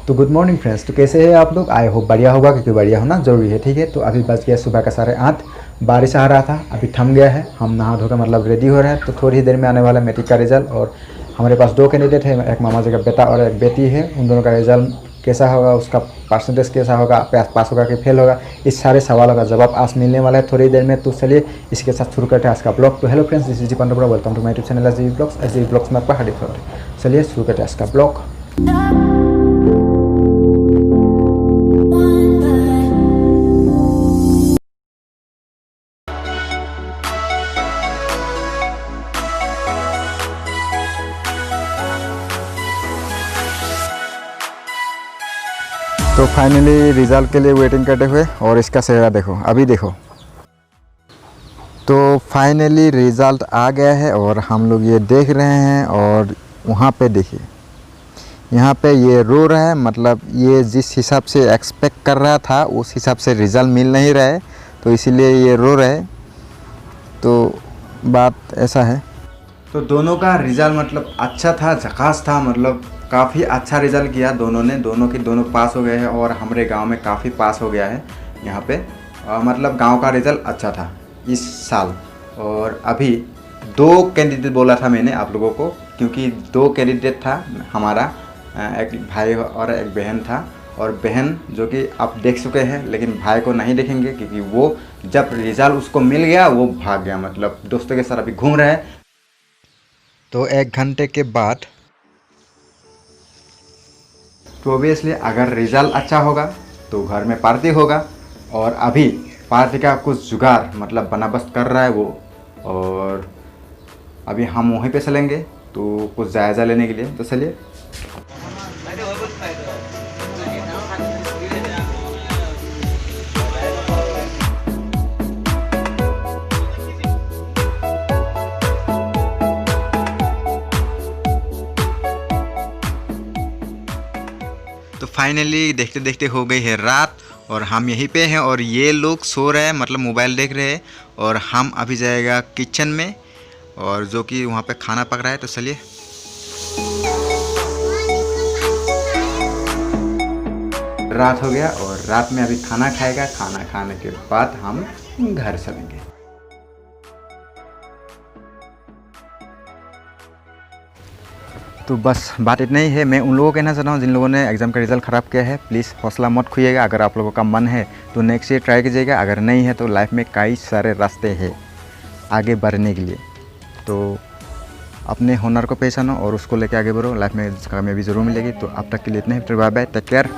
तो good morning friends. तो कैसे हैं आप लोग? आई होप बढ़िया होगा, क्योंकि बढ़िया होना ज़रूरी है। ठीक है, तो अभी बज गया सुबह का 8:30। बारिश आ रहा था, अभी थम गया है। हम नहा धोकर मतलब रेडी हो रहे हैं। तो थोड़ी ही देर में आने वाला मैट्रिक का रिजल्ट, और हमारे पास 2 कैंडिडेट है, एक मामा जी का बेटा और एक बेटी है। उन दोनों का रिजल्ट कैसा होगा, उसका परसेंटेज कैसा होगा, पास होगा कि फेल होगा, इस सारे सवालों का जवाब आज मिलने वाला है थोड़ी देर में। तो चलिए इसके साथ शुरू करते हैं आज का ब्लॉग। तो hello friends, this is G Pandopura, welcome to my YouTube channel SG blogs. SG blogs में आपका हार्दिक स्वागत है। चलिए शुरू करते हैं आज का ब्लॉग। तो फाइनली रिज़ल्ट के लिए वेटिंग करते हुए, और इसका चेहरा देखो, अभी देखो। तो फाइनली रिज़ल्ट आ गया है और हम लोग ये देख रहे हैं। और वहाँ पे देखिए, यहाँ पे ये रो रहा है, मतलब ये जिस हिसाब से एक्सपेक्ट कर रहा था उस हिसाब से रिज़ल्ट मिल नहीं रहा है, तो इसीलिए ये रो रहा है। तो बात ऐसा है। तो दोनों का रिज़ल्ट मतलब अच्छा था, झकास था, मतलब काफ़ी अच्छा रिज़ल्ट किया दोनों ने। दोनों पास हो गए हैं, और हमारे गांव में काफ़ी पास हो गया है यहाँ पे। मतलब गांव का रिज़ल्ट अच्छा था इस साल। और अभी 2 कैंडिडेट बोला था मैंने आप लोगों को, क्योंकि 2 कैंडिडेट था हमारा, एक भाई और एक बहन था। और बहन जो कि आप देख चुके हैं, लेकिन भाई को नहीं देखेंगे, क्योंकि वो जब रिज़ल्ट उसको मिल गया वो भाग गया, मतलब दोस्तों के साथ अभी घूम रहा है। तो 1 घंटे के बाद, तो ऑब्वियसली अगर रिज़ल्ट अच्छा होगा तो घर में पार्टी होगा। और अभी पार्टी का कुछ जुगाड़ मतलब बंदोबस्त कर रहा है वो। और अभी हम वहीं पे चलेंगे तो कुछ जायज़ा लेने के लिए। तो चलिए। तो फाइनली देखते देखते हो गई है रात, और हम यहीं पे हैं, और ये लोग सो रहे हैं, मतलब मोबाइल देख रहे हैं। और हम अभी जाएगा किचन में, और जो कि वहाँ पे खाना पक रहा है। तो चलिए। रात हो गया, और रात में अभी खाना खाएगा। खाना खाने के बाद हम घर चलेंगे। तो बस बात इतना ही है। मैं उन लोगों को कहना चाहता हूँ जिन लोगों ने एग्ज़ाम का रिज़ल्ट ख़राब किया है, प्लीज़ हौसला मत खोइएगा। अगर आप लोगों का मन है तो नेक्स्ट ईयर ट्राई कीजिएगा। अगर नहीं है तो लाइफ में कई सारे रास्ते हैं आगे बढ़ने के लिए। तो अपने हुनर को पहचानो और उसको लेके आगे बढ़ो। लाइफ में कामयाबी ज़रूर मिलेगी। तो अब तक के लिए इतना ही। Bye bye, take care.